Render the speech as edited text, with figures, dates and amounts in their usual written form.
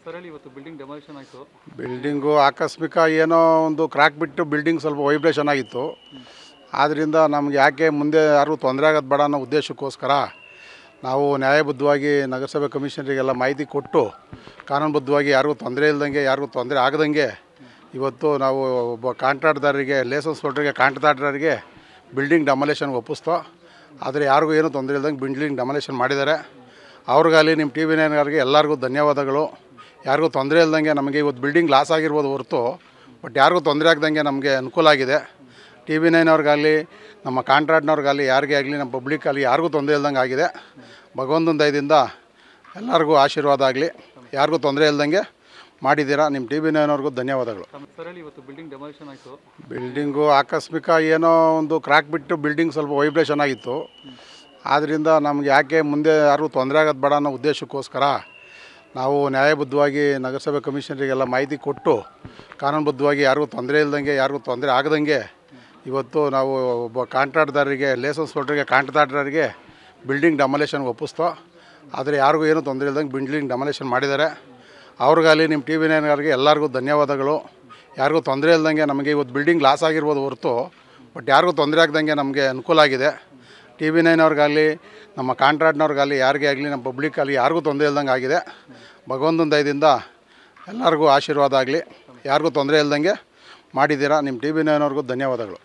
Sir ಹೇಳಿ, ಇವತ್ತು building demolition ಆಯಿತು. ಬಿಲ್ಡಿಂಗು ಆಕಸ್ಮಿಕ ಏನೋ ಒಂದು ಕ್ರಾಕ್ ಬಿಟ್ಟು ಬಿಲ್ಡಿಂಗ್ ಸ್ವಲ್ಪ ವೈಬ್ರೇಷನ್ ಆಗಿತ್ತು. ಆದ್ದರಿಂದ ನಮ್ಗೆ ಯಾಕೆ ಮುಂದೆ ಯಾರಿಗೂ ತೊಂದರೆ ಆಗೋದು ಬೇಡ ಅನ್ನೋ ಉದ್ದೇಶಕ್ಕೋಸ್ಕರ ನಾವು ನ್ಯಾಯಬದ್ಧವಾಗಿ ನಗರಸಭೆ ಕಮಿಷನರಿಗೆಲ್ಲ ಮಾಹಿತಿ ಕೊಟ್ಟು ಕಾನೂನುಬದ್ಧವಾಗಿ ಯಾರಿಗೂ ತೊಂದರೆ ಇಲ್ದಂಗೆ, ಯಾರಿಗೂ ತೊಂದರೆ ಆಗದಂಗೆ ಇವತ್ತು ನಾವು ಒಬ್ಬ ಕಾಂಟ್ರಾಕ್ಟ್ದಾರರಿಗೆ, ಲೈಸೆನ್ಸ್ ಹೋಲ್ಡರ್ಗೆ, ಕಾಂಟ್ರಾಕ್ಟ್ದಾರರಿಗೆ ಬಿಲ್ಡಿಂಗ್ ಡೆಮಾಲಿಷನ್ಗೆ ಒಪ್ಪಿಸ್ತೋ. ಆದರೆ ಯಾರಿಗೂ ಏನೂ ತೊಂದರೆ ಇಲ್ದಂಗೆ ಬಿಲ್ಡಿಂಗ್ ಡೆಮಾಲಿಷನ್ ಮಾಡಿದ್ದಾರೆ. ಅವ್ರಿಗಾಗಲಿ ನಿಮ್ಮ ಟಿ ವಿ ನೈನ್ಗಾರಿಗೆ ಎಲ್ಲರಿಗೂ ಧನ್ಯವಾದಗಳು. ಯಾರಿಗೂ ತೊಂದರೆ ಇಲ್ದಂಗೆ ನಮಗೆ ಇವತ್ತು ಬಿಲ್ಡಿಂಗ್ ಲಾಸ್ ಆಗಿರ್ಬೋದು ಹೊರತು ಬಟ್ ಯಾರಿಗೂ ತೊಂದರೆ ಆಗ್ದಂಗೆ ನಮಗೆ ಅನುಕೂಲ ಆಗಿದೆ. ಟಿ ವಿ ನೈನವ್ರಿಗಾಗಲಿ, ನಮ್ಮ ಕಾಂಟ್ರಾಕ್ಟ್ನವ್ರಿಗಾಗಲಿ, ಯಾರಿಗೇ ಆಗಲಿ, ನಮ್ಮ ಪಬ್ಲಿಕ್ಕಾಗಲಿ ಯಾರಿಗೂ ತೊಂದರೆ ಇಲ್ದಂಗೆ ಆಗಿದೆ. ಭಗವಂತನ ದಯದಿಂದ ಎಲ್ಲರಿಗೂ ಆಶೀರ್ವಾದ ಆಗಲಿ. ಯಾರಿಗೂ ತೊಂದರೆ ಇಲ್ದಂಗೆ ಮಾಡಿದ್ದೀರಾ. ನಿಮ್ಮ ಟಿ ವಿ ನೈನವ್ರಿಗೂ ಧನ್ಯವಾದಗಳು. ಸರ್ ಹೇಳಿ, ಇವತ್ತು ಬಿಲ್ಡಿಂಗ್ ಡೆಮಾಲಿಷನ್ ಆಯಿತು. ಬಿಲ್ಡಿಂಗು ಆಕಸ್ಮಿಕ ಏನೋ ಒಂದು ಕ್ರಾಕ್ ಬಿಟ್ಟು ಬಿಲ್ಡಿಂಗ್ ಸ್ವಲ್ಪ ವೈಬ್ರೇಷನ್ ಆಗಿತ್ತು. ಆದ್ದರಿಂದ ನಮ್ಗೆ ಯಾಕೆ ಮುಂದೆ ಯಾರಿಗೂ ತೊಂದರೆ ಆಗೋದು ಬೇಡ ಅನ್ನೋ ಉದ್ದೇಶಕ್ಕೋಸ್ಕರ ನಾವು ನ್ಯಾಯಬದ್ಧವಾಗಿ ನಗರಸಭೆ ಕಮಿಷನರಿಗೆಲ್ಲ ಮಾಹಿತಿ ಕೊಟ್ಟು ಕಾನೂನುಬದ್ಧವಾಗಿ ಯಾರಿಗೂ ತೊಂದರೆ ಇಲ್ದಂಗೆ, ಯಾರಿಗೂ ತೊಂದರೆ ಆಗದಂಗೆ ಇವತ್ತು ನಾವು ಒಬ್ಬ ಕಾಂಟ್ರಾಕ್ಟ್ದಾರರಿಗೆ, ಲೈಸೆನ್ಸ್ ಹೋಲ್ಡರ್ಗೆ, ಕಾಂಟ್ರಾಕ್ಟ್ದಾರರಿಗೆ ಬಿಲ್ಡಿಂಗ್ ಡೆಮಾಲಿಷನ್ಗೆ ಒಪ್ಪಿಸ್ತೋ. ಆದರೆ ಯಾರಿಗೂ ಏನೂ ತೊಂದರೆ ಇಲ್ದಂಗೆ ಬಿಲ್ಡಿಂಗ್ ಡೆಮಾಲಿಷನ್ ಮಾಡಿದ್ದಾರೆ. ಅವ್ರಿಗಾಗಲಿ ನಿಮ್ಮ ಟಿ ವಿ ನೈನ್ಗಾರಿಗೆ ಎಲ್ಲರಿಗೂ ಧನ್ಯವಾದಗಳು. ಯಾರಿಗೂ ತೊಂದರೆ ಇಲ್ದಂಗೆ ನಮಗೆ ಇವತ್ತು ಬಿಲ್ಡಿಂಗ್ ಲಾಸ್ ಆಗಿರ್ಬೋದು ಹೊರತು ಬಟ್ ಯಾರಿಗೂ ತೊಂದರೆ ಆಗ್ದಂಗೆ ನಮಗೆ ಅನುಕೂಲ ಆಗಿದೆ. ಟಿ ವಿ ನೈನವ್ರಿಗಾಗಲಿ, ನಮ್ಮ ಕಾಂಟ್ರಾಕ್ಟ್ನವ್ರಿಗಾಗಲಿ, ಯಾರಿಗೇ ಆಗಲಿ, ನಮ್ಮ ಪಬ್ಲಿಕ್ಕಾಗಲಿ ಯಾರಿಗೂ ತೊಂದರೆ ಇಲ್ದಂಗೆ ಆಗಿದೆ. ಭಗವಂತನ ದಯದಿಂದ ಎಲ್ಲರಿಗೂ ಆಶೀರ್ವಾದ ಆಗಲಿ. ಯಾರಿಗೂ ತೊಂದರೆ ಇಲ್ದಂಗೆ ಮಾಡಿದ್ದೀರಾ. ನಿಮ್ಮ ಟಿ ವಿ ನೈನವ್ರಿಗೂ ಧನ್ಯವಾದಗಳು.